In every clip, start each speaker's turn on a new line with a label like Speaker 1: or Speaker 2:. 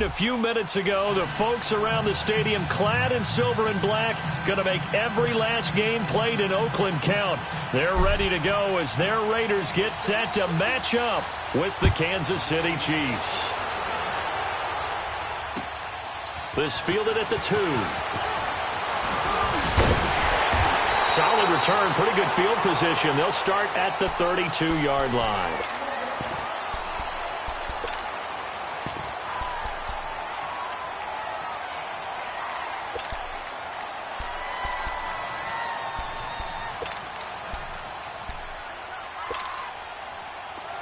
Speaker 1: a few minutes ago, the folks around the stadium clad in silver and black going to make every last game played in Oakland count. They're ready to go as their Raiders get set to match up with the Kansas City Chiefs. This fielded at the 2. Solid return, pretty good field position. They'll start at the 32-yard line.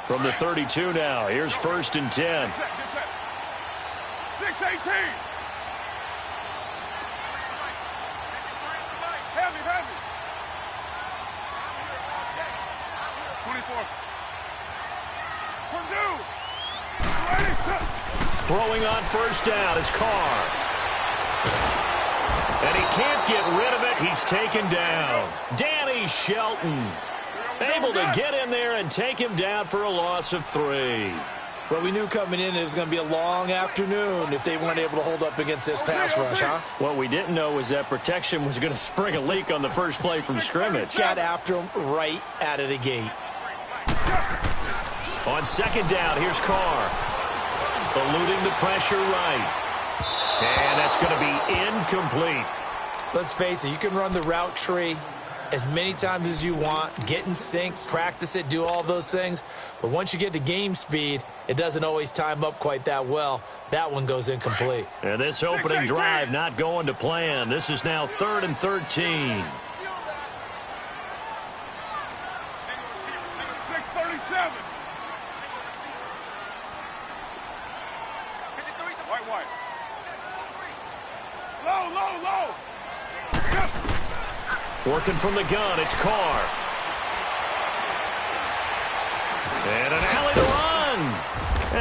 Speaker 1: From the 32 now, here's 1st and 10.
Speaker 2: 6-18. Heavy. 24.
Speaker 1: Throwing on 1st down is Carr. And he can't get rid of it. He's taken down. Danny Shelton able to get in there and take him down for a loss of 3.
Speaker 3: Well, we knew coming in it was going to be a long afternoon if they weren't able to hold up against this pass rush, huh?
Speaker 1: What we didn't know was that protection was going to spring a leak on the first play from scrimmage.
Speaker 3: Got after him right out of the gate.
Speaker 1: On 2nd down, here's Carr. Eluding the pressure right. And that's going to be incomplete.
Speaker 3: Let's face it, you can run the route tree as many times as you want, get in sync, practice it, do all those things. But once you get to game speed, it doesn't always time up quite that well. That one goes incomplete.
Speaker 1: And this opening drive not going to plan. This is now 3rd and 13.
Speaker 2: 6:37. White. Low.
Speaker 1: Working from the gun, it's Carr. And an alley to run.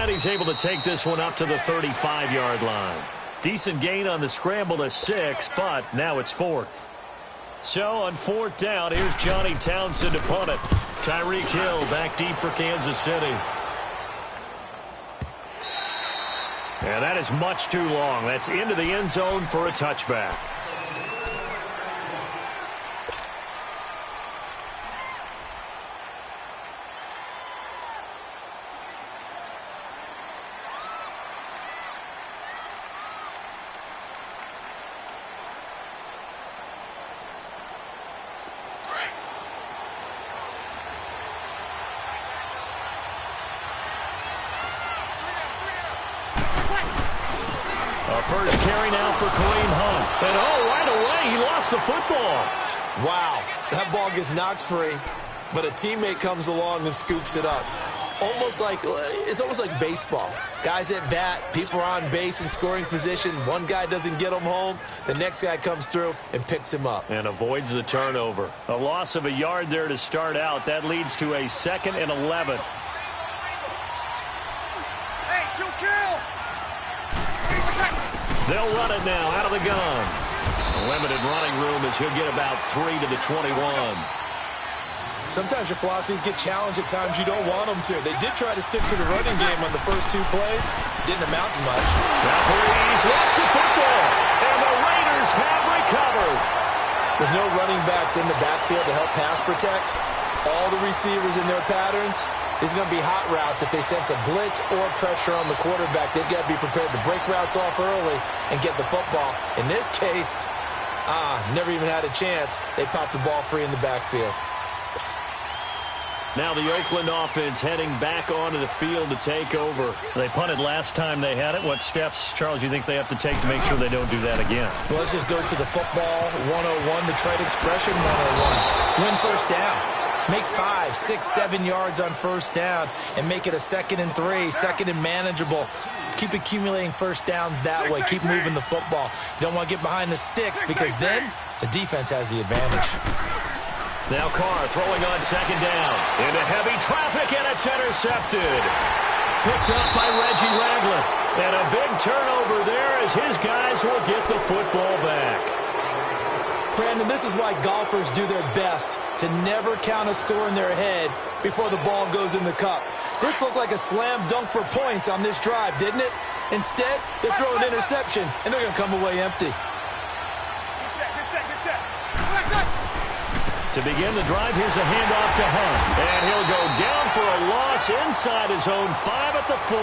Speaker 1: And he's able to take this one up to the 35-yard line. Decent gain on the scramble to 6, but now it's 4th. So on 4th down, here's Johnny Townsend to punt it. Tyreek Hill back deep for Kansas City. And that is much too long. That's into the end zone for a touchback. First carry now for Kareem Hunt. And right away, he lost the football.
Speaker 3: Wow, that ball gets knocked free, but a teammate comes along and scoops it up. It's almost like baseball. Guys at bat, people are on base in scoring position. One guy doesn't get him home. The next guy comes through and picks him up.
Speaker 1: And avoids the turnover. A loss of a yard there to start out. That leads to a 2nd and 11. They'll run it now out of the gun. A limited running room as he'll get about 3 to the 21.
Speaker 3: Sometimes your philosophies get challenged at times you don't want them to. They did try to stick to the running game on the first 2 plays. Didn't amount to much.
Speaker 1: Referees lost the football. And the Raiders have recovered.
Speaker 3: With no running backs in the backfield to help pass protect, all the receivers in their patterns, these are going to be hot routes. If they sense a blitz or pressure on the quarterback, they've got to be prepared to break routes off early and get the football. In this case, never even had a chance. They popped the ball free in the backfield.
Speaker 1: Now the Oakland offense heading back onto the field to take over. They punted last time they had it. What steps, Charles, you think they have to take to make sure they don't do that again?
Speaker 3: Well, let's just go to the football 101, the trade expression 101. Win first down. Make 5, 6, 7 yards on first down and make it a 2nd and 3, 2nd and manageable. Keep accumulating first downs that way. Keep moving the football. You don't want to get behind the sticks because then the defense has the advantage.
Speaker 1: Now Carr throwing on 2nd down. Into heavy traffic, and it's intercepted. Picked up by Reggie Ragland. And a big turnover there as his guys will get the football back.
Speaker 3: Brandon, this is why golfers do their best to never count a score in their head before the ball goes in the cup. This looked like a slam dunk for points on this drive, didn't it? Instead, they throw an interception, and they're going to come away empty.
Speaker 2: Get set.
Speaker 1: To begin the drive, here's a handoff to Hunt. And he'll go down for a loss inside his own 5 at the 4.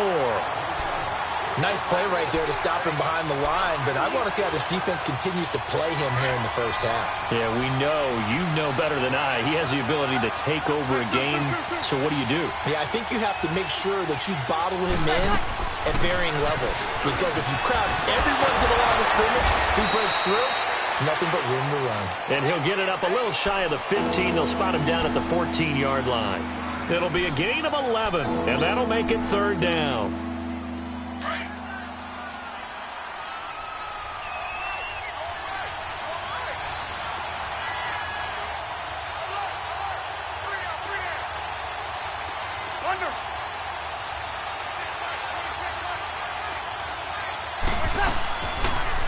Speaker 3: Nice play right there to stop him behind the line, but I want to see how this defense continues to play him here in the first half.
Speaker 1: Yeah, we know. You know better than I. He has the ability to take over a game, so what do you do?
Speaker 3: Yeah, I think you have to make sure that you bottle him in at varying levels, because if you crowd everyone to the line of scrimmage, if he breaks through, it's nothing but room to run.
Speaker 1: And he'll get it up a little shy of the 15. They'll spot him down at the 14-yard line. It'll be a gain of 11, and that'll make it 3rd down.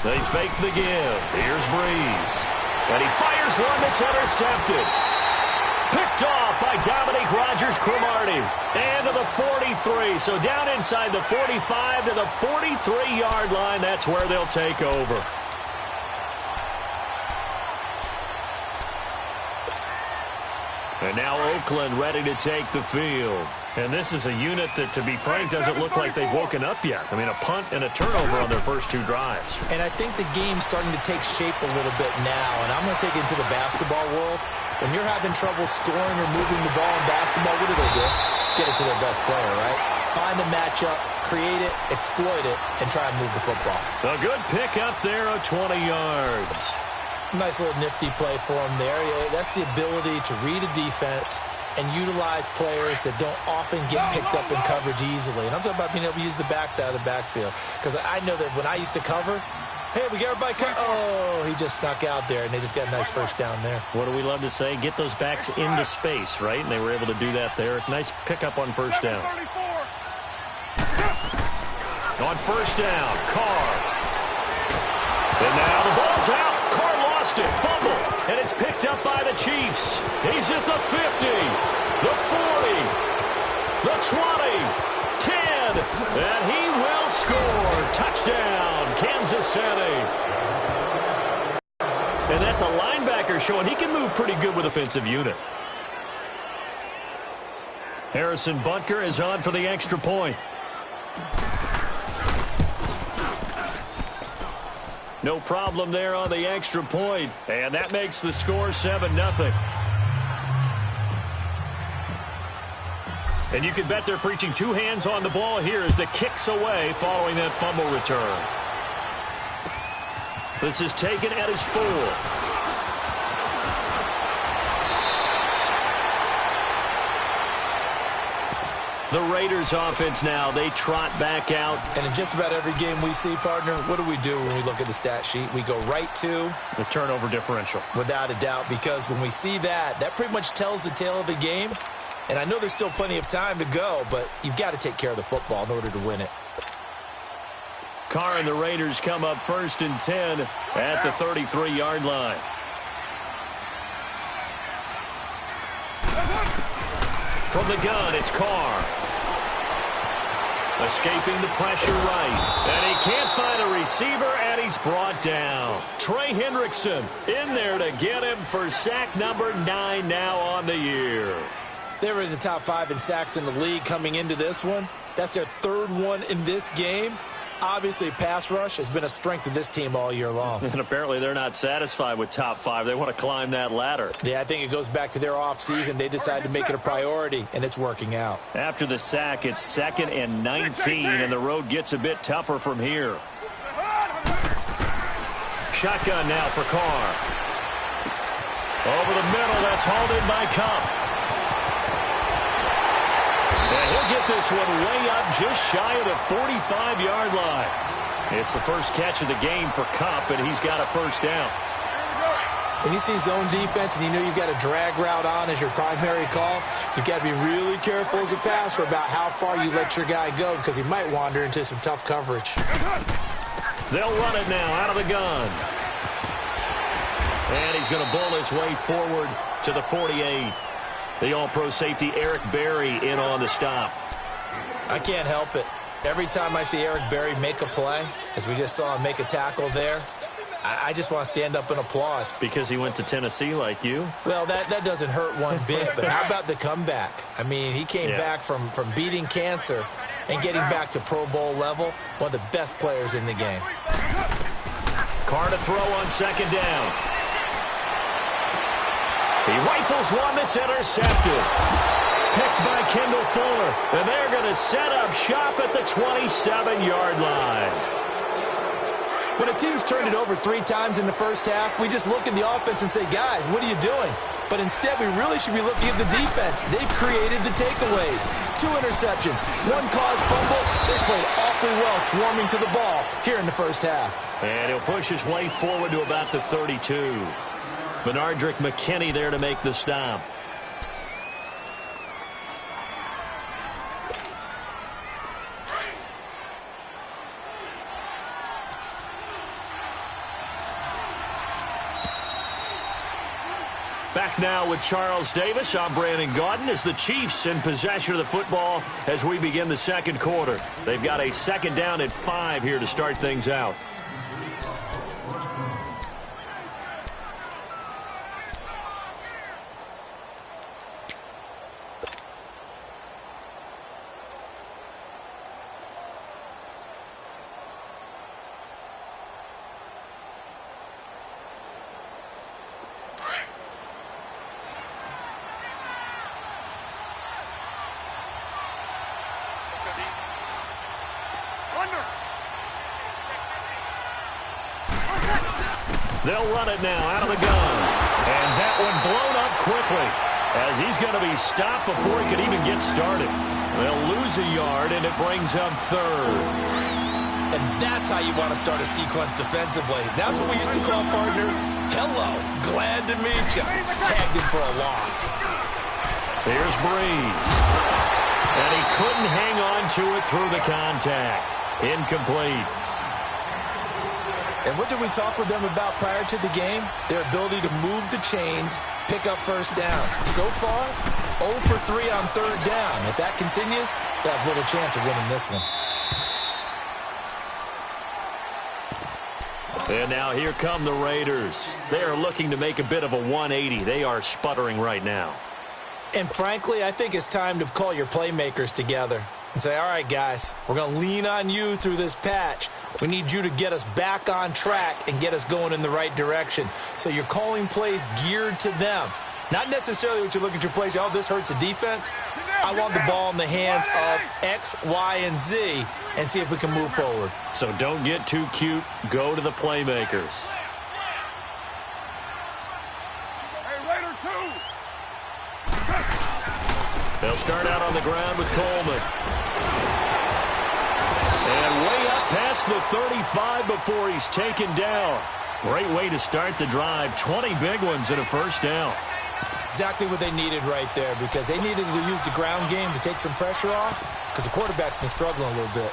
Speaker 1: They fake the give. Here's Breeze. And he fires one that's intercepted. Picked off by Dominique Rodgers-Cromartie. And to the 43. So down inside the 45 to the 43-yard line. That's where they'll take over. And now Oakland ready to take the field. And this is a unit that, to be frank, doesn't look like they've woken up yet. I mean, a punt and a turnover on their first 2 drives.
Speaker 3: And I think the game's starting to take shape a little bit now. And I'm going to take it into the basketball world. When you're having trouble scoring or moving the ball in basketball, what do? Get it to their best player, right? Find a matchup, create it, exploit it, and try and move the football.
Speaker 1: A good pick up there of 20 yards.
Speaker 3: Nice little nifty play for him there. Yeah, that's the ability to read a defense and utilize players that don't often get picked up in coverage easily. And I'm talking about being able to use the backs out of the backfield. Because I know that when I used to cover, hey, we got everybody cut. Oh, he just snuck out there, and they just got a nice first down there.
Speaker 1: What do we love to say? Get those backs into space, right? And they were able to do that there. Nice pickup on first down. On first down, Carr. And now the ball's out. Carr lost it. Fumble. And it's picked up by the Chiefs. He's at the 50, the 40, the 20, 10, and he will score. Touchdown, Kansas City. And that's a linebacker showing he can move pretty good with offensive unit. Harrison Butker is on for the extra point. No problem there on the extra point. And that makes the score 7-0. And you can bet they're preaching 2 hands on the ball here as the kick's away following that fumble return. This is taken at his 4. The Raiders offense now, they trot back out.
Speaker 3: And in just about every game we see, partner, what do we do when we look at the stat sheet? We go right to
Speaker 1: the turnover differential.
Speaker 3: Without a doubt, because when we see that, that pretty much tells the tale of the game. And I know there's still plenty of time to go, but you've got to take care of the football in order to win it.
Speaker 1: Carr and the Raiders come up 1st and 10 at the 33-yard line. From the gun, it's Carr. Escaping the pressure right. And he can't find a receiver, and he's brought down. Trey Hendrickson in there to get him for sack number 9 now on the year.
Speaker 3: They were in the top 5 in sacks in the league coming into this one. That's their 3rd one in this game. Obviously, pass rush has been a strength of this team all year long.
Speaker 1: And apparently they're not satisfied with top 5. They want to climb that ladder.
Speaker 3: Yeah, I think it goes back to their offseason. They decided to make it a priority, and it's working out.
Speaker 1: After the sack, it's 2nd and 19, and the road gets a bit tougher from here. Shotgun now for Carr. Over the middle, that's hauled in by Cup. And he'll get this one way up just shy of the 45-yard line. It's the first catch of the game for Cup, and he's got a first down.
Speaker 3: When you see zone defense and you know you've got a drag route on as your primary call, you've got to be really careful as a passer about how far you let your guy go because he might wander into some tough coverage.
Speaker 1: They'll run it now out of the gun. And he's going to bull his way forward to the 48. The all-pro safety Eric Berry in on the stop.
Speaker 3: I can't help it. Every time I see Eric Berry make a play, as we just saw him make a tackle there, I just want to stand up and applaud.
Speaker 1: Because he went to Tennessee like you?
Speaker 3: Well, that doesn't hurt one bit, but how about the comeback? I mean, he came back from beating cancer and getting back to Pro Bowl level, one of the best players in the game.
Speaker 1: Carr to throw on second down. He rifles one that's intercepted. Picked by Kendall Fuller, and they're going to set up shop at the 27-yard line.
Speaker 3: When a team's turned it over 3 times in the first half, we just look at the offense and say, guys, what are you doing? But instead, we really should be looking at the defense. They've created the takeaways. 2 interceptions, 1 caused fumble. They played awfully well swarming to the ball here in the first half.
Speaker 1: And he'll push his way forward to about the 32. Benardrick McKinney there to make the stop. Back now with Charles Davis. I'm Brandon Gaudin as the Chiefs in possession of the football as we begin the second quarter. They've got a second down at 5 here to start things out. They'll run it now out of the gun. And that one blown up quickly as he's going to be stopped before he could even get started. They'll lose a yard, and it brings up 3rd.
Speaker 3: And that's how you want to start a sequence defensively. That's what we used to call, partner, hello, glad to meet you. Tagged him for a loss.
Speaker 1: Here's Breeze. And he couldn't hang on to it through the contact. Incomplete.
Speaker 3: And what did we talk with them about prior to the game? Their ability to move the chains, pick up first downs. So far, 0 for 3 on 3rd down. If that continues, they have little chance of winning this one.
Speaker 1: And now here come the Raiders. They are looking to make a bit of a 180. They are sputtering right now.
Speaker 3: And frankly, I think it's time to call your playmakers together and say, all right, guys, we're going to lean on you through this patch. We need you to get us back on track and get us going in the right direction. So you're calling plays geared to them. Not necessarily what you look at your plays, oh, this hurts the defense. I want the ball in the hands of X, Y, and Z and see if we can move forward.
Speaker 1: So don't get too cute. Go to the playmakers.
Speaker 2: Hey, Raider 2.
Speaker 1: They'll start out on the ground with Coleman. And way up past the 35 before he's taken down. Great way to start the drive. 20 big ones and a first down.
Speaker 3: Exactly what they needed right there, because they needed to use the ground game to take some pressure off, because the quarterback's been struggling a little bit.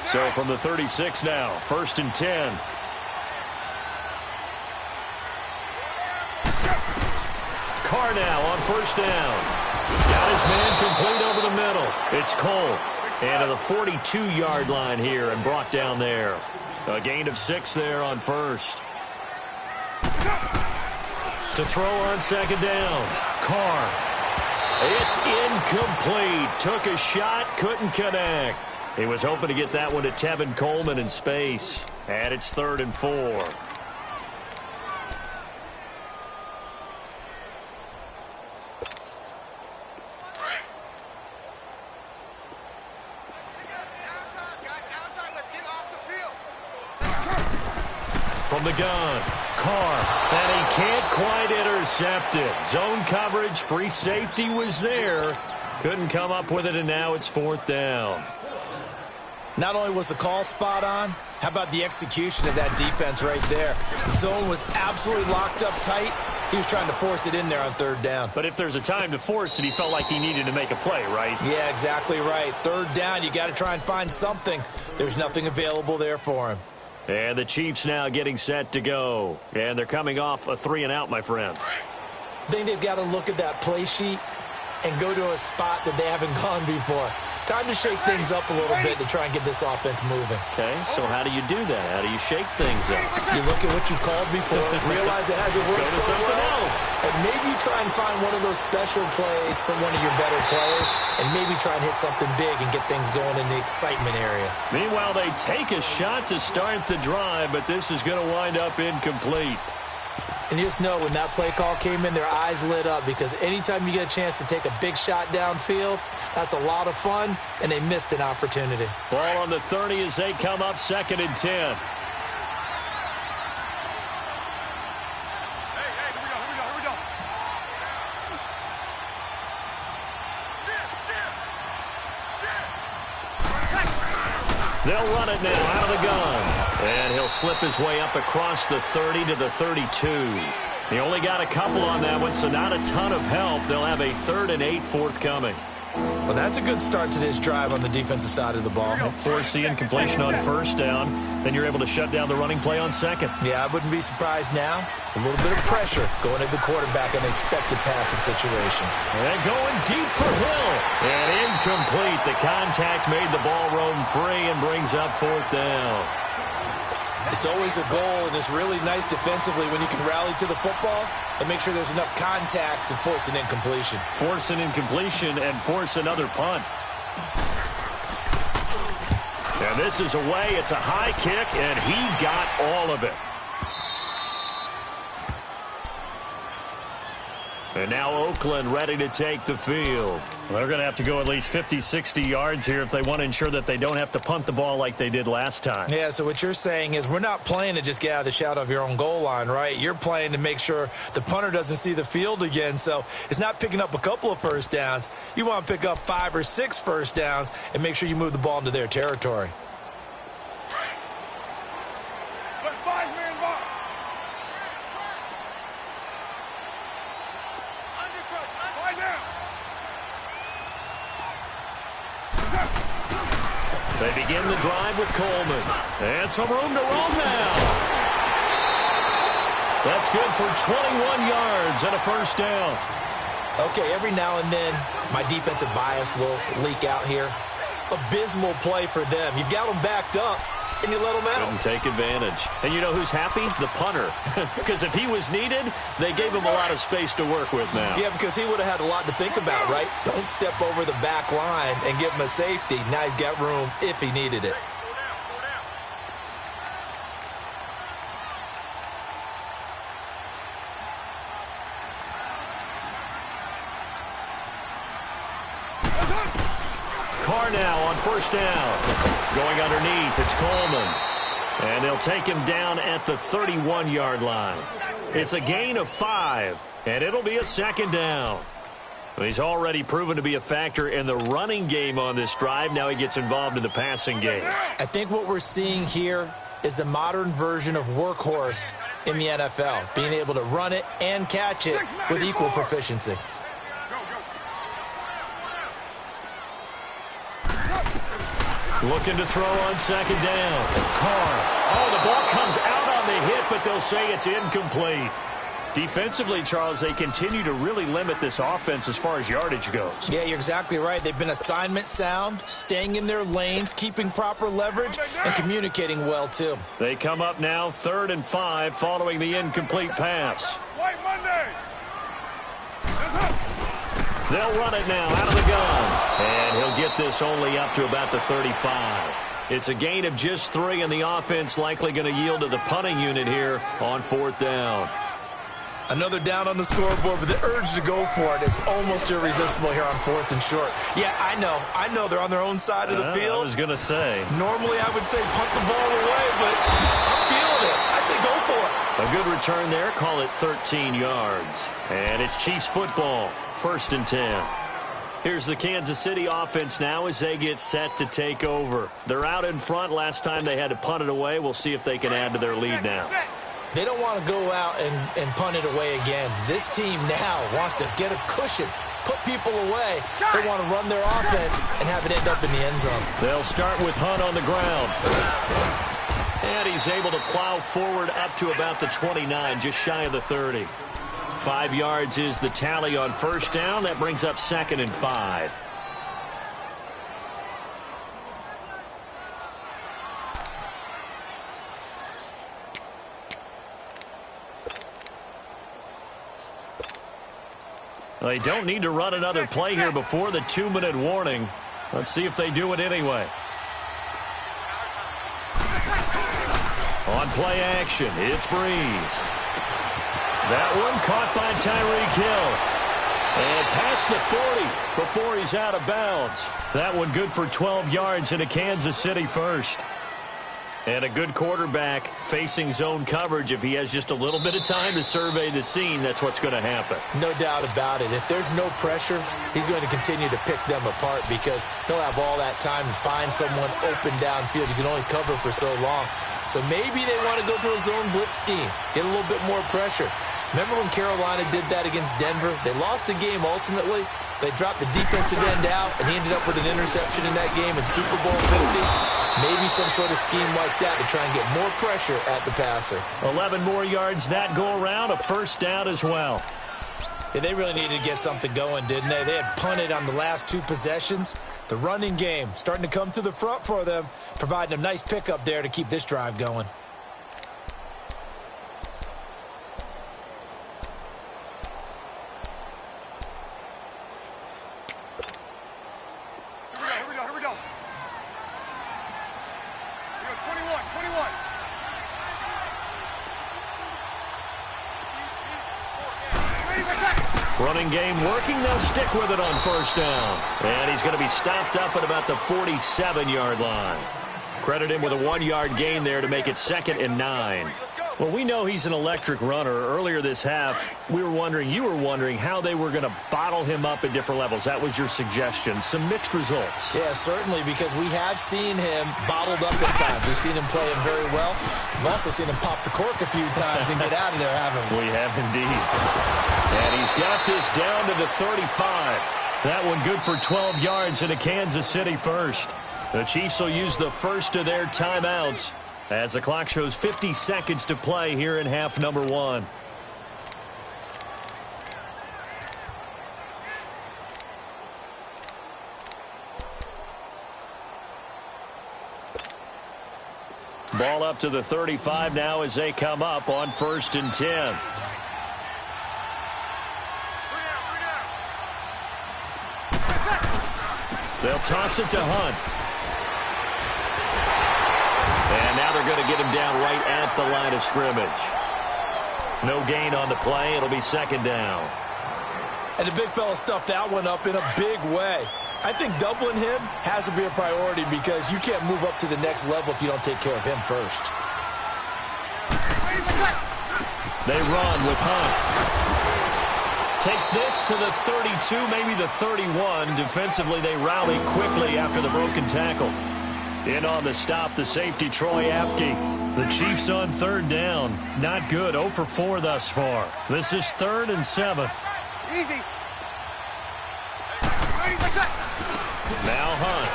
Speaker 1: So from the 36 now, 1st and 10. Carr now on 1st down. Got his man complete over the middle. It's Cole. And to the 42-yard line here and brought down there. A gain of 6 there on 1st. To throw on 2nd down. Carr. It's incomplete. Took a shot, couldn't connect. He was hoping to get that one to Tevin Coleman in space. And it's 3rd and 4. From the gun, Carr, and he can't quite intercept it. Zone coverage, free safety was there. Couldn't come up with it, and now it's 4th down.
Speaker 3: Not only was the call spot on, how about the execution of that defense right there? The zone was absolutely locked up tight. He was trying to force it in there on 3rd down.
Speaker 1: But if there's a time to force it, he felt like he needed to make a play, right?
Speaker 3: Yeah, exactly right. 3rd down, you got to try and find something. There's nothing available there for him.
Speaker 1: And the Chiefs now getting set to go. And they're coming off a 3-and-out, my friend.
Speaker 3: I think they've got to look at that play sheet and go to a spot that they haven't gone before. Time to shake things up a little bit to try and get this offense moving.
Speaker 1: Okay, so how do you do that? How do you shake things up?
Speaker 3: You look at what you called before, realize it hasn't worked so well,
Speaker 1: else.
Speaker 3: and maybe try and find one of those special plays from one of your better players, and maybe try and hit something big and get things going in the excitement area.
Speaker 1: Meanwhile, they take a shot to start the drive, but this is going to wind up incomplete.
Speaker 3: And you just know when that play call came in, their eyes lit up, because anytime you get a chance to take a big shot downfield, that's a lot of fun, and they missed an opportunity.
Speaker 1: Ball on the 30 as they come up 2nd and 10.
Speaker 2: Hey, here we go. Shit.
Speaker 1: They'll run it now out of the gun. And he'll slip his way up across the 30 to the 32. He only got a couple on that one, so not a ton of help. They'll have a 3rd and 8 forthcoming.
Speaker 3: Well, that's a good start to this drive on the defensive side of the ball.
Speaker 1: Force the incompletion on 1st down. Then you're able to shut down the running play on 2nd.
Speaker 3: Yeah, I wouldn't be surprised now. A little bit of pressure going at the quarterback in an expected passing situation.
Speaker 1: And going deep for Hill. And incomplete. The contact made the ball roam free and brings up 4th down.
Speaker 3: It's always a goal, and it's really nice defensively when you can rally to the football and make sure there's enough contact to force an incompletion.
Speaker 1: Force an incompletion and force another punt. And this is away. It's a high kick, and he got all of it. And now Oakland ready to take the field. They're going to have to go at least 50, 60 yards here if they want to ensure that they don't have to punt the ball like they did last time.
Speaker 3: Yeah, so what you're saying is we're not playing to just get out of the shadow of your own goal line, right? You're playing to make sure the punter doesn't see the field again. So it's not picking up a couple of first downs. You want to pick up 5 or 6 first downs and make sure you move the ball into their territory.
Speaker 2: Look, 5-man box. Lie down.
Speaker 1: They begin the drive with Coleman. And some room to roam now. That's good for 21 yards and a 1st down.
Speaker 3: Okay, every now and then my defensive bias will leak out here. Abysmal play for them. You've got them backed up, and you let them out.
Speaker 1: Couldn't take advantage. And you know who's happy? The punter. Because if he was needed, they gave him a lot of space to work with now.
Speaker 3: Yeah, because he would have had a lot to think about, right? Don't step over the back line and give him a safety. Now he's got room if he needed it.
Speaker 1: Carr now on 1st down. Going underneath, it's Coleman. And they'll take him down at the 31-yard line. It's a gain of 5, and it'll be a 2nd down. He's already proven to be a factor in the running game on this drive. Now he gets involved in the passing game.
Speaker 3: I think what we're seeing here is the modern version of workhorse in the NFL, being able to run it and catch it with equal proficiency.
Speaker 1: Looking to throw on 2nd down. Carr. Oh, the ball comes out on the hit, but they'll say it's incomplete. Defensively, Charles, they continue to really limit this offense as far as yardage goes.
Speaker 3: Yeah, you're exactly right. They've been assignment sound, staying in their lanes, keeping proper leverage, and communicating well, too.
Speaker 1: They come up now 3rd and 5 following the incomplete pass.
Speaker 2: White Monday.
Speaker 1: They'll run it now out of the gun. And he'll get this only up to about the 35. It's a gain of just 3, and the offense likely going to yield to the punting unit here on 4th down.
Speaker 3: Another down on the scoreboard, but the urge to go for it is almost irresistible here on 4th and short. Yeah, I know they're on their own side of the field.
Speaker 1: I was going to say.
Speaker 3: Normally I would say punt the ball away, but I'm feeling it. I say go for it.
Speaker 1: A good return there. Call it 13 yards. And it's Chiefs football. 1st and 10. Here's the Kansas City offense now as they get set to take over. They're out in front. Last time they had to punt it away. We'll see if they can add to their lead now.
Speaker 3: They don't want to go out and punt it away again. This team now wants to get a cushion, put people away. They want to run their offense and have it end up in the end zone.
Speaker 1: They'll start with Hunt on the ground. And he's able to plow forward up to about the 29, just shy of the 30. 5 yards is the tally on first down. That brings up 2nd and 5. They don't need to run another play here before the 2-minute warning. Let's see if they do it anyway. On play action, it's Breeze. That one caught by Tyreek Hill. And past the 40 before he's out of bounds. That one good for 12 yards into Kansas City first. And a good quarterback facing zone coverage. If he has just a little bit of time to survey the scene, that's what's going to happen.
Speaker 3: No doubt about it. If there's no pressure, he's going to continue to pick them apart because he'll have all that time to find someone open downfield. You can only cover for so long. So maybe they want to go to a zone blitz scheme, get a little bit more pressure. Remember when Carolina did that against Denver? They lost the game ultimately. They dropped the defensive end out, and he ended up with an interception in that game in Super Bowl 50. Maybe some sort of scheme like that to try and get more pressure at the passer.
Speaker 1: 11 more yards that go around, a first down as well.
Speaker 3: Yeah, they really needed to get something going, didn't they? They had punted on the last 2 possessions. The running game starting to come to the front for them, providing a nice pickup there to keep this drive going.
Speaker 2: Here we go. 21.
Speaker 1: Running game working. They'll stick with it on first down. And he's going to be stopped up at about the 47-yard line. Credit him with a 1-yard gain there to make it 2nd and 9. Well, we know he's an electric runner. Earlier this half, you were wondering how they were going to bottle him up at different levels. That was your suggestion. Some mixed results.
Speaker 3: Yeah, certainly, because we have seen him bottled up at times. We've seen him play him very well. We've also seen him pop the cork a few times and get out of there, haven't we?
Speaker 1: We have indeed. And he's got this down to the 35. That one good for 12 yards into Kansas City first. The Chiefs will use the first of their timeouts as the clock shows 50 seconds to play here in half number 1. Ball up to the 35 now as they come up on 1st and 10. They'll toss it to Hunt. And now they're going to get him down right at the line of scrimmage. No gain on the play. It'll be 2nd down.
Speaker 3: And the big fella stuffed that one up in a big way. I think doubling him has to be a priority because you can't move up to the next level if you don't take care of him first.
Speaker 1: They run with Hunt. Takes this to the 32, maybe the 31. Defensively, they rally quickly after the broken tackle. In on the stop, the safety, Troy Apke. The Chiefs on 3rd down. Not good. 0 for 4 thus far. This is 3rd and 7.
Speaker 2: Easy.
Speaker 1: Now Hunt.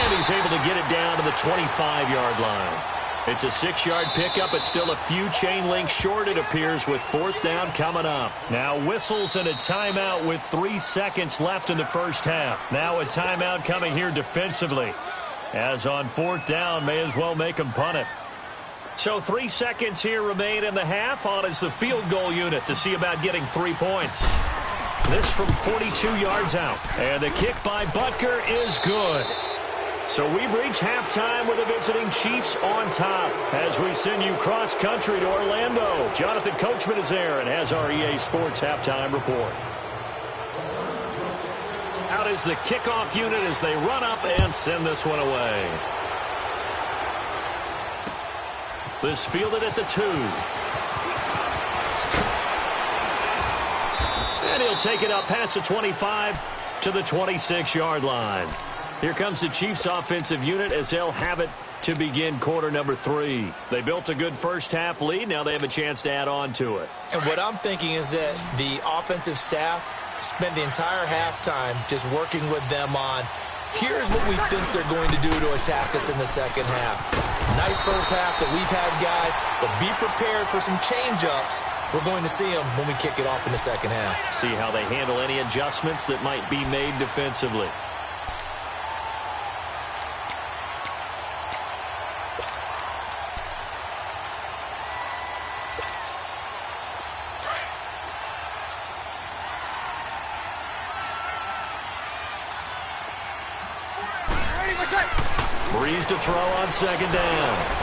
Speaker 1: And he's able to get it down to the 25-yard line. It's a 6-yard pickup. It's still a few chain links short, it appears, with 4th down coming up. Now whistles and a timeout with 3 seconds left in the first half. Now a timeout coming here defensively. As on 4th down, may as well make him punt it. So 3 seconds here remain in the half. On is the field goal unit to see about getting 3 points. This from 42 yards out. And the kick by Butker is good. So we've reached halftime with the visiting Chiefs on top. As we send you cross-country to Orlando, Jonathan Coachman is there and has our EA Sports halftime report. Out is the kickoff unit as they run up and send this one away. This fielded at the 2. And he'll take it up past the 25 to the 26-yard line. Here comes the Chiefs offensive unit as they'll have it to begin quarter number 3. They built a good first half lead. Now they have a chance to add on to it.
Speaker 3: And what I'm thinking is that the offensive staff spent the entire halftime just working with them on Here's what we think they're going to do to attack us in the second half. Nice first half that we've had, guys, but be prepared for some change-ups. We're going to see them when we kick it off in the second half.
Speaker 1: See how they handle any adjustments that might be made defensively. Breeze to throw on second down.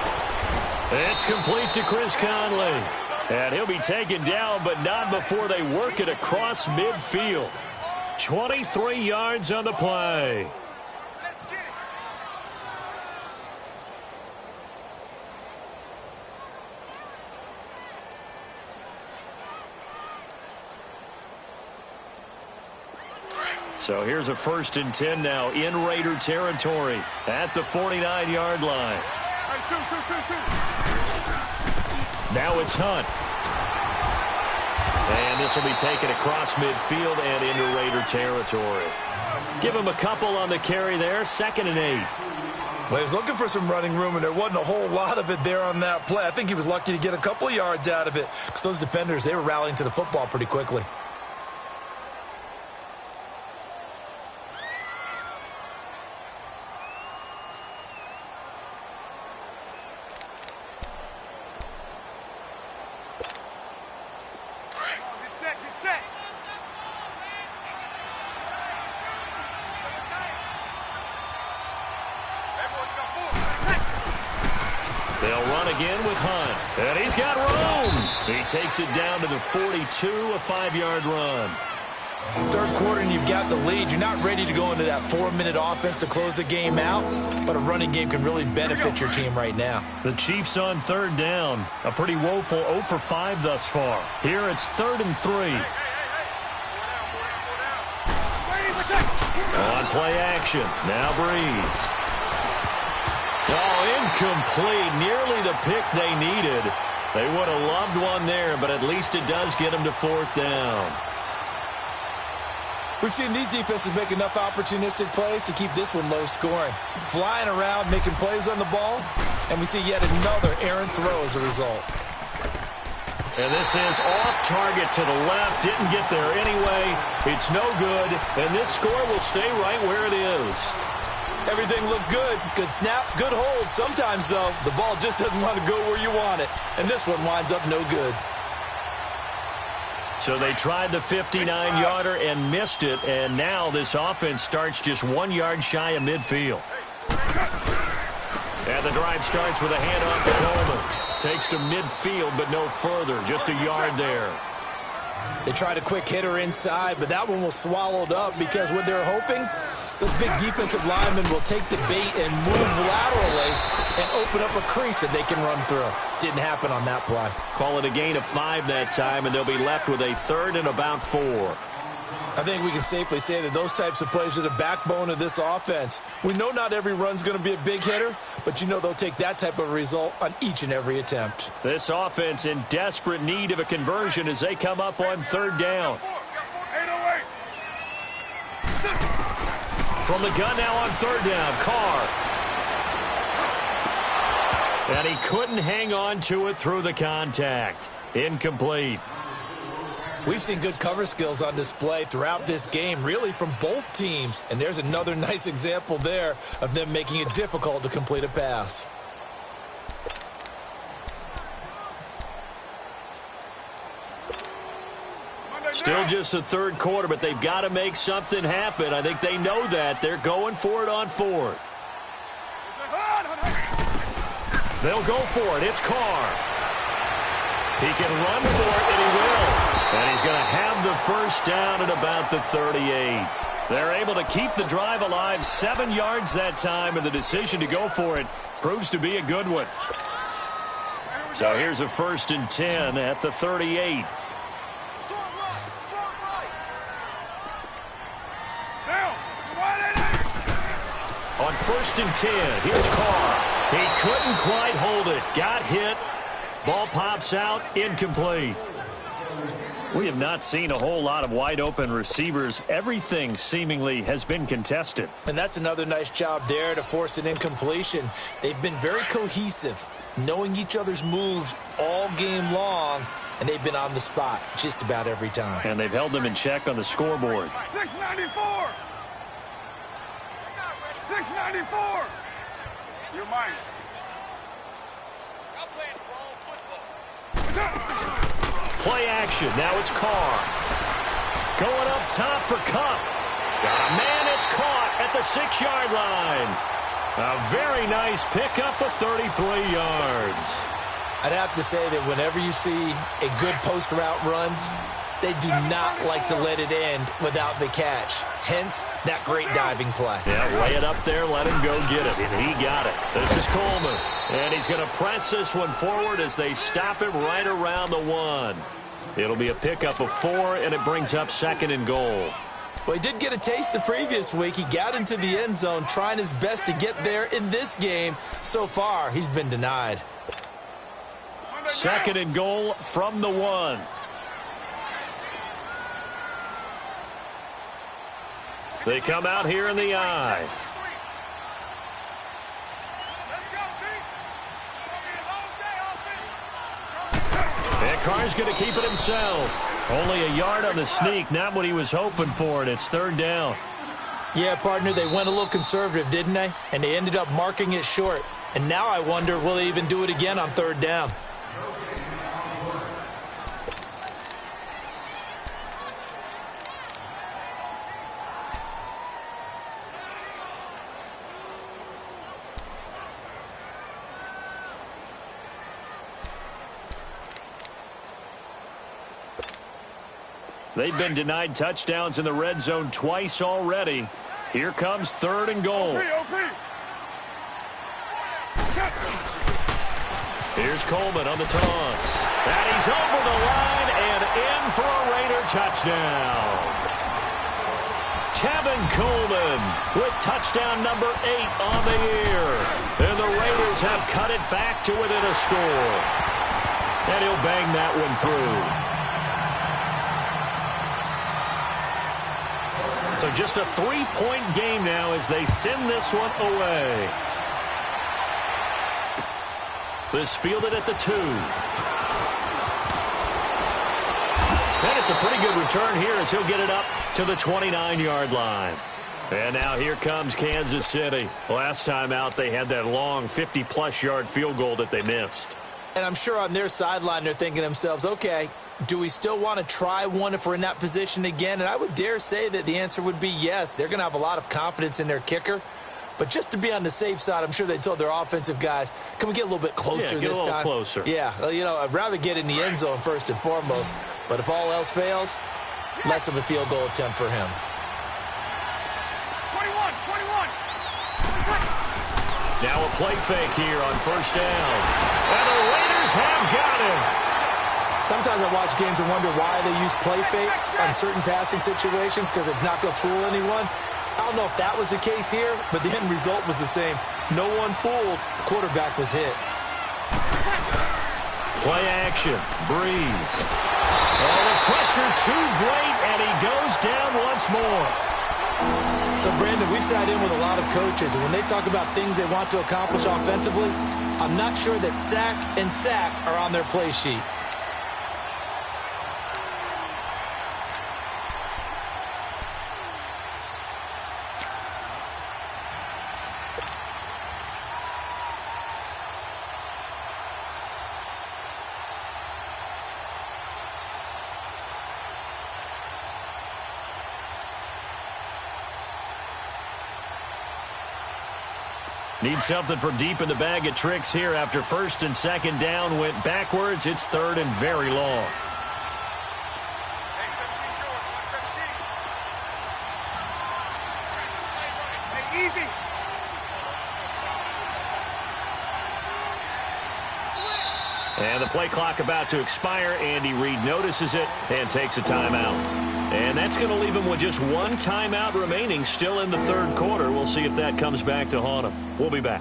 Speaker 1: It's complete to Chris Conley. And he'll be taken down, but not before they work it across midfield. 23 yards on the play. So here's a 1st and 10 now in Raider territory at the 49-yard line. Now it's Hunt. And this will be taken across midfield and into Raider territory. Give him a couple on the carry there, 2nd and 8.
Speaker 3: Well, he was looking for some running room, and there wasn't a whole lot of it there on that play. I think he was lucky to get a couple of yards out of it because those defenders, they were rallying to the football pretty quickly.
Speaker 1: They'll run again with Hunt. And he's got room. He takes it down to the 42, a 5-yard run.
Speaker 3: Third quarter and you've got the lead. You're not ready to go into that 4-minute offense to close the game out, but a running game can really benefit your team right now.
Speaker 1: The Chiefs on 3rd down. A pretty woeful 0 for 5 thus far. Here it's 3rd and 3. On play action. Now Breeze. Oh, incomplete. Nearly the pick they needed. They would have loved one there, but at least it does get them to 4th down.
Speaker 3: We've seen these defenses make enough opportunistic plays to keep this one low scoring. Flying around, making plays on the ball, and we see yet another errant throw as a result.
Speaker 1: And this is off target to the left. Didn't get there anyway. It's no good, and this score will stay right where it is.
Speaker 3: Everything looked good. Good snap, good hold. Sometimes, though, the ball just doesn't want to go where you want it. And this one winds up no good.
Speaker 1: So they tried the 59-yarder and missed it, and now this offense starts just 1 yard shy of midfield. And the drive starts with a handoff to Coleman. Takes to midfield, but no further. Just a yard there.
Speaker 3: They tried a quick hitter inside, but that one was swallowed up because what they're hoping, those big defensive linemen will take the bait and move laterally and open up a crease that they can run through. Didn't happen on that play.
Speaker 1: Call it a gain of 5 that time, and they'll be left with a 3rd and about 4.
Speaker 3: I think we can safely say that those types of plays are the backbone of this offense. We know not every run's going to be a big hitter, but you know they'll take that type of result on each and every attempt.
Speaker 1: This offense in desperate need of a conversion as they come up on 3rd down. From the gun now on 3rd down, Carr. And he couldn't hang on to it through the contact. Incomplete.
Speaker 3: We've seen good cover skills on display throughout this game, really from both teams. And there's another nice example there of them making it difficult to complete a pass.
Speaker 1: Still just the 3rd quarter, but they've got to make something happen. I think they know that. They're going for it on 4th. They'll go for it. It's Carr. He can run for it, and he will. And he's going to have the 1st down at about the 38. They're able to keep the drive alive, 7 yards that time, and the decision to go for it proves to be a good one. So here's a 1st and 10 at the 38. On 1st and 10, here's Carr. He couldn't quite hold it. Got hit. Ball pops out, incomplete. We have not seen a whole lot of wide-open receivers. Everything seemingly has been contested.
Speaker 3: And that's another nice job there to force an incompletion. They've been very cohesive, knowing each other's moves all game long, and they've been on the spot just about every time.
Speaker 1: And they've held them in check on the scoreboard.
Speaker 2: 694! 694! You're mine.
Speaker 1: Play action. Now it's Carr. Going up top for Cup. Got a man. It's caught at the 6-yard line. A very nice pickup of 33 yards.
Speaker 3: I'd have to say that whenever you see a good post route run, they do not like to let it end without the catch. Hence, that great diving play.
Speaker 1: Yeah, lay it up there, let him go get it, and he got it. This is Coleman, and he's going to press this one forward as they stop it right around the 1. It'll be a pickup of 4, and it brings up 2nd and goal.
Speaker 3: Well, he did get a taste the previous week. He got into the end zone, trying his best to get there in this game. So far, he's been denied.
Speaker 1: 2nd and goal from the 1. They come out here in the I. And Carr's going to keep it himself. Only a yard on the sneak, not what he was hoping for, and it's 3rd down.
Speaker 3: Yeah, partner, they went a little conservative, didn't they? And they ended up marking it short. And now I wonder, will they even do it again on 3rd down?
Speaker 1: They've been denied touchdowns in the red zone twice already. Here comes 3rd and goal. Here's Coleman on the toss. And he's over the line and in for a Raider touchdown. Tevin Coleman with touchdown number 8 on the year. And the Raiders have cut it back to within a score. And he'll bang that one through. So just a 3-point game now as they send this one away. This fielded at the 2. And it's a pretty good return here as he'll get it up to the 29-yard line. And now here comes Kansas City. Last time out, they had that long 50-plus yard field goal that they missed.
Speaker 3: And I'm sure on their sideline they're thinking to themselves, okay, do we still want to try one if we're in that position again? And I would dare say that the answer would be yes. They're going to have a lot of confidence in their kicker. But just to be on the safe side, I'm sure they told their offensive guys, can we get a little bit closer this time?
Speaker 1: Yeah, get a little closer.
Speaker 3: Yeah, you know, I'd rather get in the end zone first and foremost. But if all else fails, less of a field goal attempt for him.
Speaker 2: 21.
Speaker 1: Now a play fake here on 1st down. And the Raiders have got him.
Speaker 3: Sometimes I watch games and wonder why they use play fakes on certain passing situations, because it's not going to fool anyone. I don't know if that was the case here, but the end result was the same. No one fooled. The quarterback was hit.
Speaker 1: Play action. Breeze. Oh, the pressure too great, and he goes down once more.
Speaker 3: So, Brandon, we sat in with a lot of coaches, and when they talk about things they want to accomplish offensively, I'm not sure that sack and sack are on their play sheet.
Speaker 1: Need something from deep in the bag of tricks here after 1st and 2nd down went backwards. It's 3rd and very long.
Speaker 2: Hey, easy.
Speaker 1: And the play clock about to expire. Andy Reid notices it and takes a timeout. And that's going to leave him with just one timeout remaining still in the 3rd quarter. We'll see if that comes back to haunt him. We'll be back.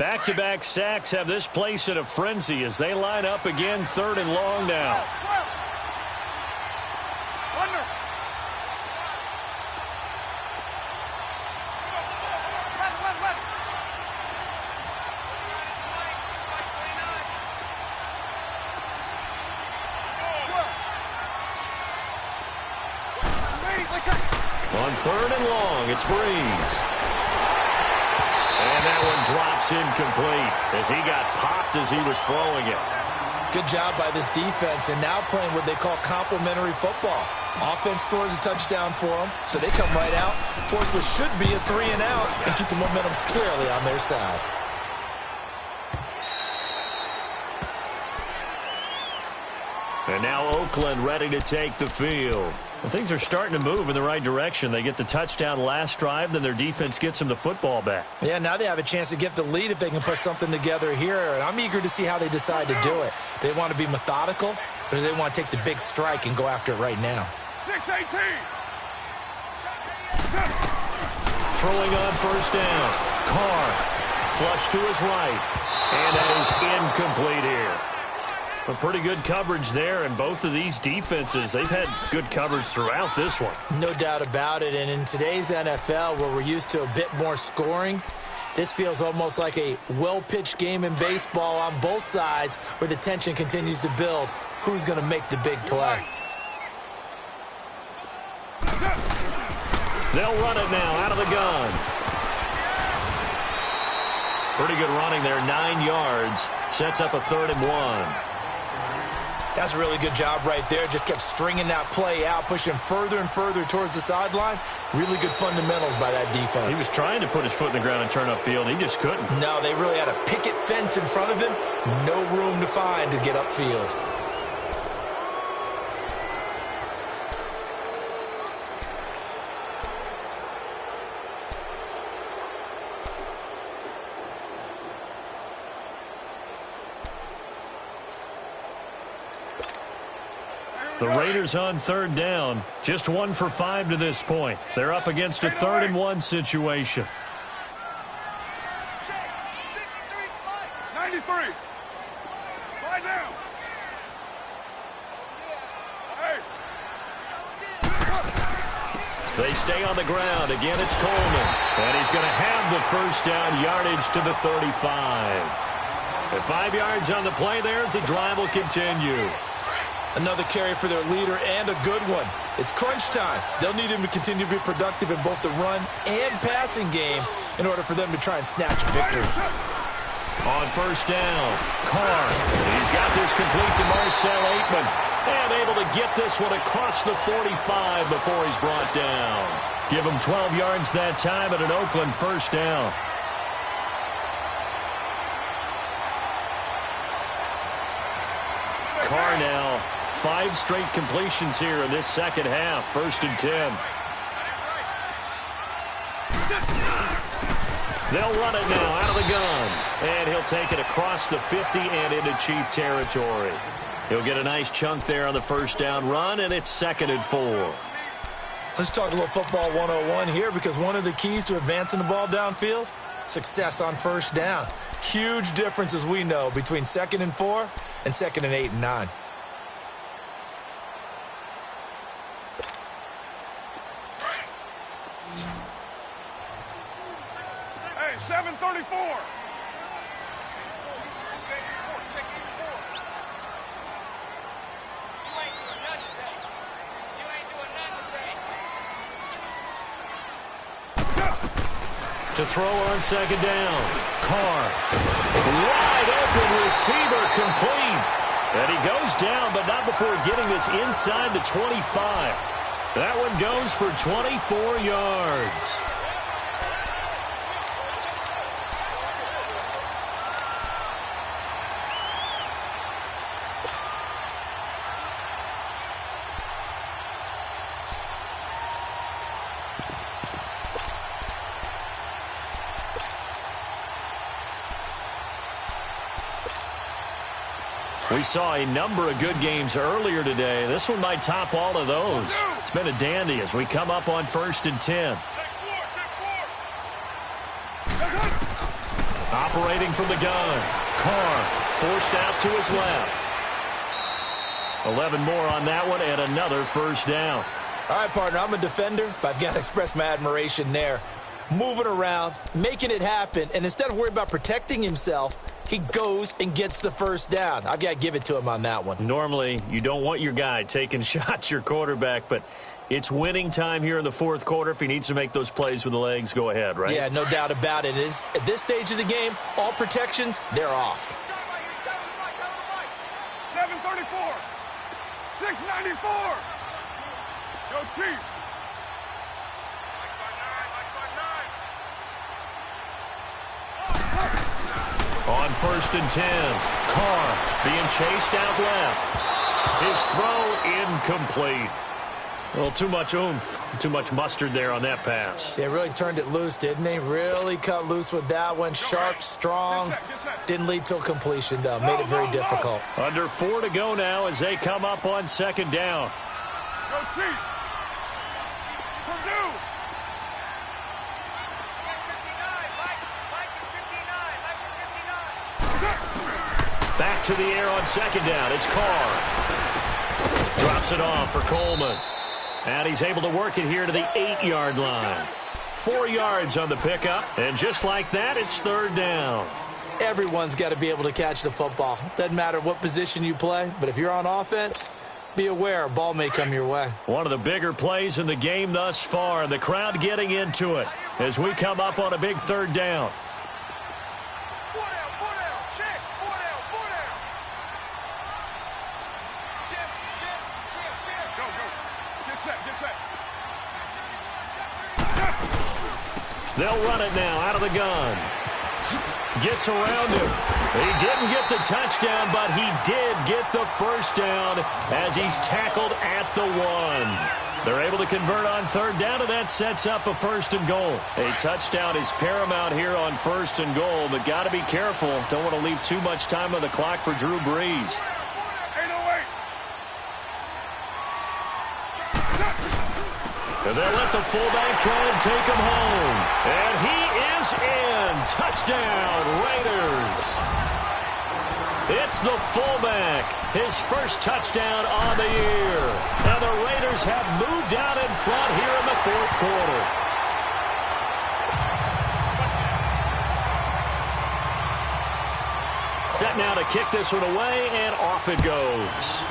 Speaker 1: Back-to-back sacks have this place in a frenzy as they line up again, 3rd and long now. On 3rd and long, it's Breeze. And that one drops incomplete as he got popped as he was throwing it.
Speaker 3: Good job by this defense, and now playing what they call complementary football. Offense scores a touchdown for them, so they come right out, force what should be a 3 and out, and keep the momentum squarely on their side.
Speaker 1: And now Oakland ready to take the field. Well, things are starting to move in the right direction. They get the touchdown last drive, then their defense gets them the football back.
Speaker 3: Yeah, now they have a chance to get the lead if they can put something together here, and I'm eager to see how they decide to do it. Do they want to be methodical, or do they want to take the big strike and go after it right now?
Speaker 2: 6-18.
Speaker 1: Throwing on 1st down. Carr, flush to his right, and that is incomplete here. A pretty good coverage there, and both of these defenses, they've had good coverage throughout this one.
Speaker 3: No doubt about it, and in today's NFL, where we're used to a bit more scoring, this feels almost like a well-pitched game in baseball on both sides where the tension continues to build. Who's going to make the big play?
Speaker 1: They'll run it now out of the gun. Pretty good running there, 9 yards. Sets up a 3rd and 1.
Speaker 3: That's a really good job right there. Just kept stringing that play out, pushing further and further towards the sideline. Really good fundamentals by that defense.
Speaker 1: He was trying to put his foot in the ground and turn upfield. He just couldn't.
Speaker 3: No, they really had a picket fence in front of him. No room to find to get upfield.
Speaker 1: The Raiders on 3rd down. Just 1 for 5 to this point. They're up against a 3rd and 1 situation.
Speaker 2: 93. Lie down. Hey.
Speaker 1: They stay on the ground. Again, it's Coleman. And he's going to have the 1st down, yardage to the 35. At 5 yards on the play there, as the drive will continue.
Speaker 3: Another carry for their leader, and a good one. It's crunch time. They'll need him to continue to be productive in both the run and passing game in order for them to try and snatch a victory.
Speaker 1: On 1st down, Carr. He's got this complete to Marcel Aitman. And able to get this one across the 45 before he's brought down. Give him 12 yards that time at an Oakland 1st down. Carr now. 5 straight completions here in this second half. 1st and 10. They'll run it now out of the gun. And he'll take it across the 50 and into Chief territory. He'll get a nice chunk there on the 1st down run, and it's 2nd and 4.
Speaker 3: Let's talk a little football 101 here, because one of the keys to advancing the ball downfield, success on 1st down. Huge difference, as we know, between 2nd and 4 and 2nd and 8 and 9.
Speaker 2: Hey, 7:34.
Speaker 1: To throw on 2nd down. Carr. Wide open receiver, complete. And he goes down, but not before getting this inside the 25. That one goes for 24 yards. We saw a number of good games earlier today. This one might top all of those. It's been a dandy as we come up on 1st and 10. operating from the gun. Carr forced out to his left. 11 more on that one and another first down.
Speaker 3: All right, partner, I'm a defender, but I've got to express my admiration there. Moving around, making it happen, and instead of worrying about protecting himself, he goes and gets the first down. I've got to give it to him on that one.
Speaker 1: Normally, you don't want your guy taking shots, your quarterback, but it's winning time here in the fourth quarter. If he needs to make those plays with the legs, go ahead, right?
Speaker 3: Yeah, no doubt about it. At this stage of the game, all protections, they're off.
Speaker 2: 734. 694. Yo, Chief.
Speaker 1: On 1st and 10, Carr being chased out left. His throw incomplete. Well, too much oomph, too much mustard there on that pass.
Speaker 3: They really turned it loose, didn't they? Really cut loose with that one. Sharp, strong. Didn't lead to a completion, though. Made it very difficult.
Speaker 1: Under 4 to go now as they come up on 2nd down.
Speaker 2: Yo, Chief. Purdue.
Speaker 1: Back to the air on 2nd down. It's Carr. Drops it off for Coleman. And he's able to work it here to the 8-yard line. 4 yards on the pickup. And just like that, it's 3rd down.
Speaker 3: Everyone's got to be able to catch the football. Doesn't matter what position you play, but if you're on offense, be aware a ball may come your way.
Speaker 1: One of the bigger plays in the game thus far, and the crowd getting into it as we come up on a big 3rd down. They'll run it now out of the gun. Gets around him. He didn't get the touchdown, but he did get the first down as he's tackled at the 1. They're able to convert on 3rd down, and that sets up a 1st and goal. A touchdown is paramount here on 1st and goal, but got to be careful. Don't want to leave too much time on the clock for Drew Brees. And they'll let the fullback try and take him home. And he is in. Touchdown, Raiders. It's the fullback. His first touchdown on the year. And the Raiders have moved out in front here in the 4th quarter. Set now to kick this one away, and off it goes.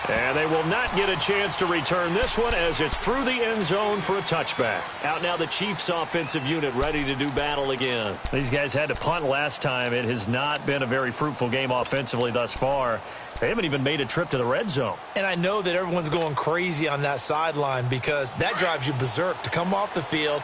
Speaker 1: And they will not get a chance to return this one as it's through the end zone for a touchback. Out now the Chiefs offensive unit ready to do battle again. These guys had to punt last time. It has not been a very fruitful game offensively thus far. They haven't even made a trip to the red zone. And I know that everyone's going crazy on that sideline because that drives you berserk to come off the field,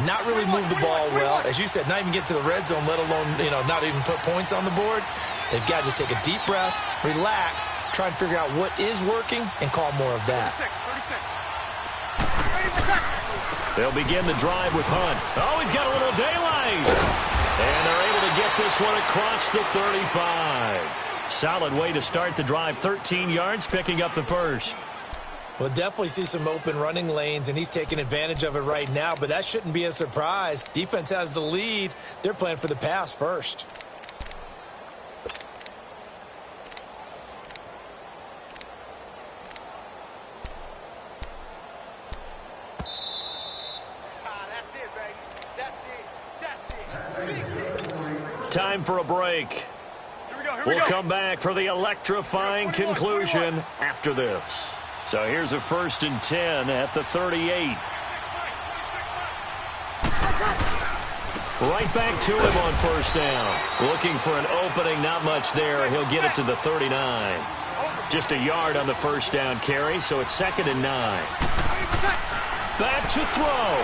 Speaker 1: not really move the ball well. As you said, not even get to the red zone, let alone, not even put points on the board. They've got to just take a deep breath, relax, try and figure out what is working and call more of that.
Speaker 2: 36.
Speaker 1: They'll begin the drive with Hunt. Oh, he's got a little daylight. And they're able to get this one across the 35. Solid way to start the drive. 13 yards, picking up the first.
Speaker 3: We'll definitely see some open running lanes, and he's taking advantage of it right now, but that shouldn't be a surprise. Defense has the lead. They're playing for the pass first.
Speaker 1: Time for a break. We'll come back for the electrifying conclusion after this. So here's a 1st and 10 at the 38. Right back to him on 1st down. Looking for an opening, not much there. He'll get it to the 39. Just a yard on the 1st down carry, so it's 2nd and 9. Back to throw.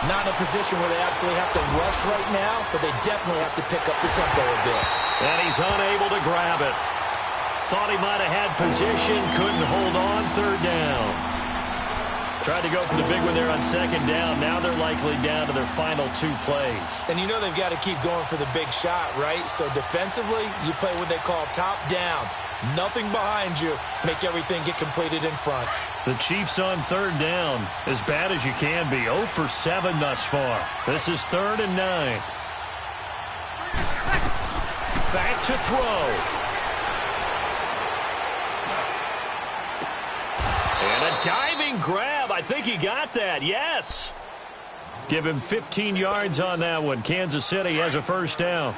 Speaker 3: Not in a position where they absolutely have to rush right now, but they definitely have to pick up the tempo a bit.
Speaker 1: And he's unable to grab it. Thought he might have had position, couldn't hold on 3rd down. Tried to go for the big one there on 2nd down. Now they're likely down to their final 2 plays.
Speaker 3: And you know they've got to keep going for the big shot, right? So defensively, you play what they call top down. Nothing behind you. Make everything get completed in front.
Speaker 1: The Chiefs on third down. As bad as you can be. 0 for 7 thus far. This is 3rd and 9. Back to throw. And a diving grab. I think he got that. Yes. Give him 15 yards on that one. Kansas City has a first down.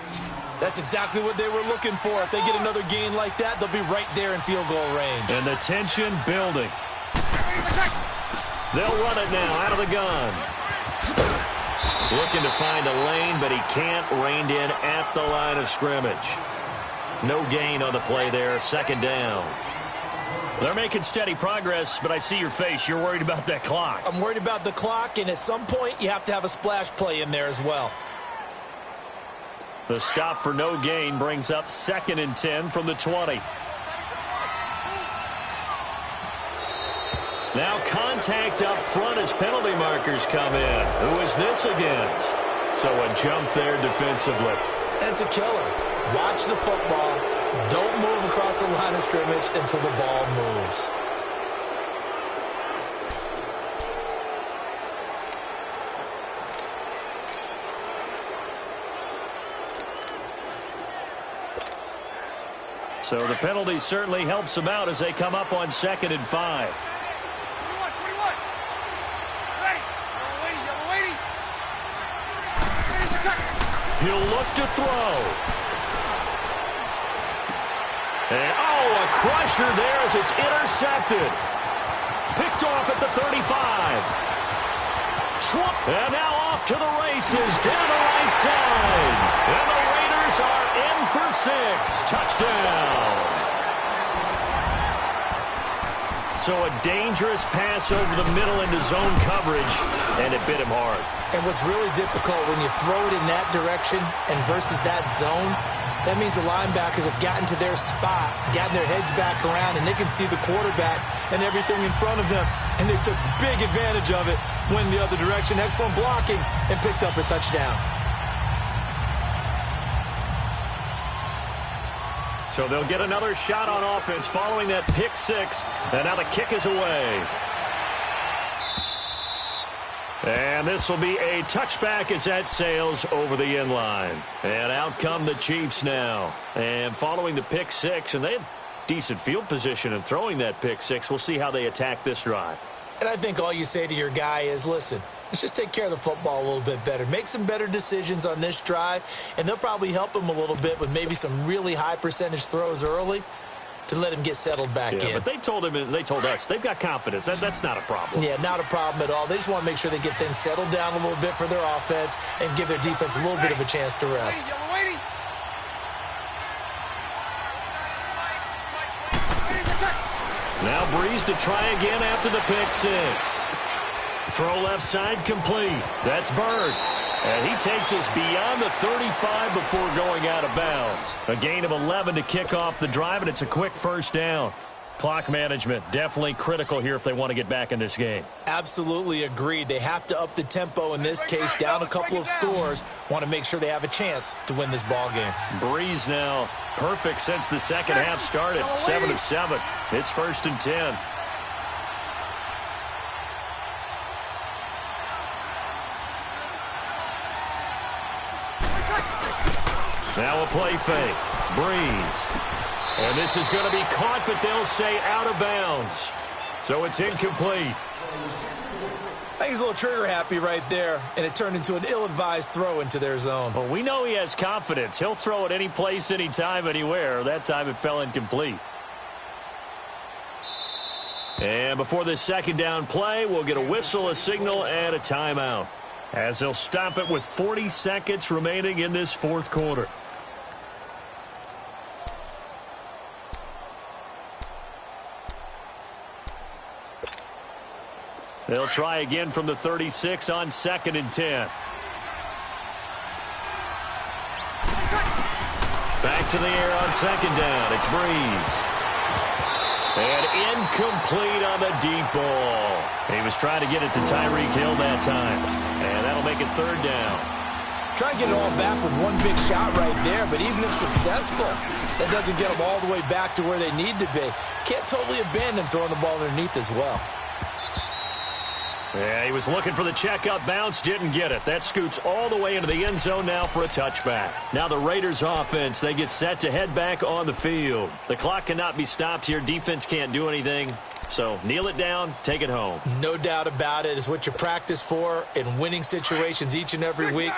Speaker 3: That's exactly what they were looking for. If they get another gain like that, they'll be right there in field goal range.
Speaker 1: And the tension building. They'll run it now out of the gun. Looking to find a lane, but he can't. Reined in at the line of scrimmage. No gain on the play there. 2nd down. They're making steady progress, but I see your face. You're worried about that clock.
Speaker 3: I'm worried about the clock, and at some point, you have to have a splash play in there as well.
Speaker 1: The stop for no gain brings up 2nd and 10 from the 20. Now contact up front as penalty markers come in. Who is this against? So a jump there defensively.
Speaker 3: That's a killer. Watch the football. Don't move across the line of scrimmage until the ball moves.
Speaker 1: So the penalty certainly helps them out as they come up on 2nd and 5.
Speaker 2: 21. Ready. Yellow lady.
Speaker 1: He'll look to throw. And, a crusher there as it's intercepted. Picked off at the 35. And now off to the races down the right side. And the Raiders are in for 6. Touchdown. So a dangerous pass over the middle into zone coverage, and it bit him hard.
Speaker 3: And what's really difficult when you throw it in that direction and versus that zone, that means the linebackers have gotten to their spot, gotten their heads back around, and they can see the quarterback and everything in front of them. And they took big advantage of it, went the other direction, excellent blocking, and picked up a touchdown.
Speaker 1: So they'll get another shot on offense following that pick 6. And now the kick is away. And this will be a touchback as that sails over the end line. And out come the Chiefs now. And following the pick 6, and they had decent field position in throwing that pick 6. We'll see how they attack this drive.
Speaker 3: And I think all you say to your guy is, listen, let's just take care of the football a little bit better. Make some better decisions on this drive, and they'll probably help him a little bit with maybe some really high percentage throws early to let him get settled back in.
Speaker 1: But they told him and they told us they've got confidence. That's not a problem.
Speaker 3: Yeah, not a problem at all. They just want to make sure they get things settled down a little bit for their offense and give their defense a little bit of a chance to rest.
Speaker 1: Now Breeze to try again after the pick 6. Throw left side complete. That's Bird. And he takes us beyond the 35 before going out of bounds. A gain of 11 to kick off the drive, and it's a quick first down. Clock management definitely critical here if they want to get back in this game.
Speaker 3: Absolutely agreed. They have to up the tempo in this case, down a couple of scores. Want to make sure they have a chance to win this ball game.
Speaker 1: Breeze now perfect since the second half started. 7 of 7. It's 1st and 10. Now a play fake. Breeze. And this is going to be caught, but they'll say out of bounds. So it's incomplete.
Speaker 3: I think he's a little trigger happy right there, and it turned into an ill-advised throw into their zone.
Speaker 1: Well, we know he has confidence. He'll throw it any place, anytime, anywhere. That time it fell incomplete. And before this second down play, we'll get a whistle, a signal, and a timeout, as they'll stop it with 40 seconds remaining in this fourth quarter. They'll try again from the 36 on 2nd and 10. Back to the air on 2nd down. It's Breeze. And incomplete on the deep ball. He was trying to get it to Tyreek Hill that time. And that'll make it 3rd down.
Speaker 3: Try and get it all back with one big shot right there, but even if successful, that doesn't get them all the way back to where they need to be. Can't totally abandon throwing the ball underneath as well.
Speaker 1: Yeah, he was looking for the checkup bounce, didn't get it. That scoots all the way into the end zone now for a touchback. Now the Raiders offense, they get set to head back on the field. The clock cannot be stopped here. Defense can't do anything. So kneel it down, take it home.
Speaker 3: No doubt about it. It's what you practice for in winning situations each and every week.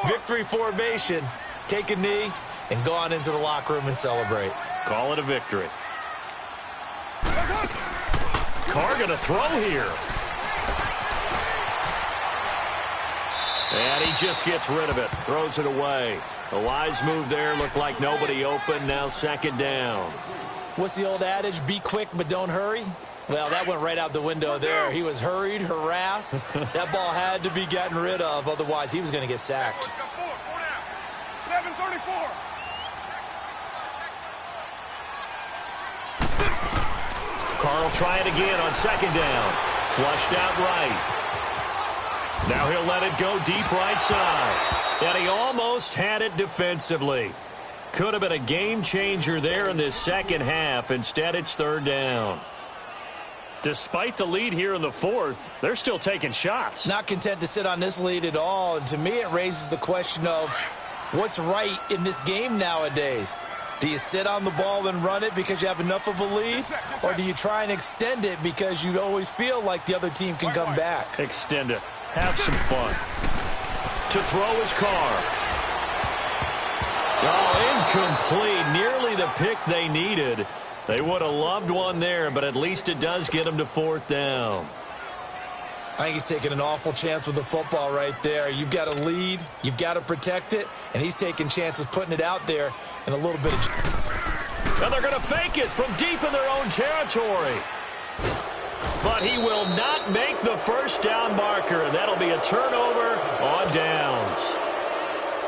Speaker 3: Victory formation. Take a knee and go on into the locker room and celebrate.
Speaker 1: Call it a victory. Carr going to throw here. And he just gets rid of it. Throws it away. A wise move there. Looked like nobody open. Now second down.
Speaker 3: What's the old adage? Be quick, but don't hurry. Well, that went right out the window there. He was hurried, harassed. That ball had to be gotten rid of. Otherwise, he was going to get sacked.
Speaker 2: 7:34.
Speaker 1: Carr will try it again on second down. Flushed out right. Now he'll let it go deep right side. And he almost had it defensively. Could have been a game changer there in this second half. Instead, it's third down. Despite the lead here in the fourth, they're still taking shots.
Speaker 3: Not content to sit on this lead at all. And to me, it raises the question of what's right in this game nowadays. Do you sit on the ball and run it because you have enough of a lead? Or do you try and extend it because you always feel like the other team can come back?
Speaker 1: Extend it. Have some fun. To throw his Carr. Oh, incomplete. Nearly the pick they needed. They would have loved one there, but at least it does get them to fourth down.
Speaker 3: I think he's taking an awful chance with the football right there. You've got a lead. You've got to protect it. And he's taking chances putting it out there in a little bit of...
Speaker 1: And they're going to fake it from deep in their own territory. But he will not make the first down marker. And that'll be a turnover on downs.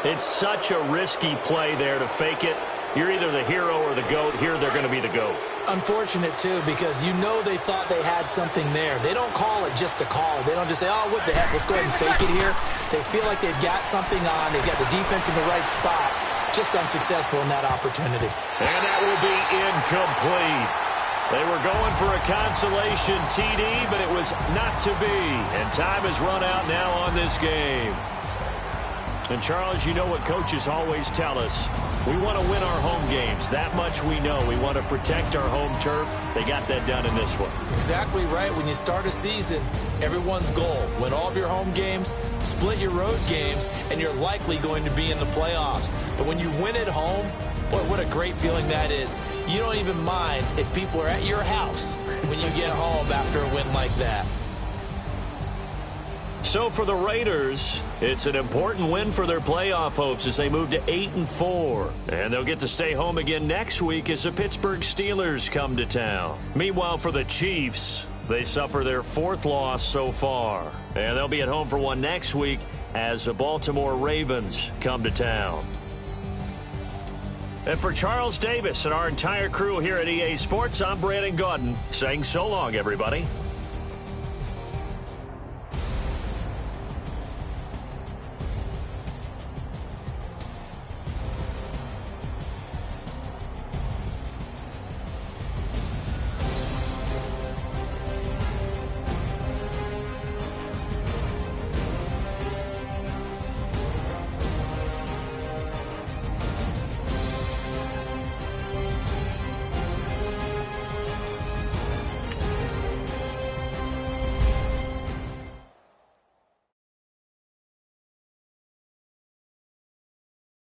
Speaker 1: It's such a risky play there to fake it. You're either the hero or the GOAT. Here they're going to be the GOAT.
Speaker 3: Unfortunate, too, because you know they thought they had something there. They don't call it just to call it. They don't just say, oh, what the heck, let's go ahead and fake it here. They feel like they've got something on. They've got the defense in the right spot. Just unsuccessful in that opportunity.
Speaker 1: And that will be incomplete. They were going for a consolation TD, but it was not to be. And time has run out now on this game. And, Charles, you know what coaches always tell us. We want to win our home games. That much we know. We want to protect our home turf. They got that done in this one.
Speaker 3: Exactly right. When you start a season, everyone's goal, win all of your home games, split your road games, and you're likely going to be in the playoffs. But when you win at home, boy, what a great feeling that is. You don't even mind if people are at your house when you get home after a win like that.
Speaker 1: So for the Raiders, it's an important win for their playoff hopes as they move to 8-4. And they'll get to stay home again next week as the Pittsburgh Steelers come to town. Meanwhile, for the Chiefs, they suffer their fourth loss so far. And they'll be at home for one next week as the Baltimore Ravens come to town. And for Charles Davis and our entire crew here at EA Sports, I'm Brandon Gaudin saying so long, everybody.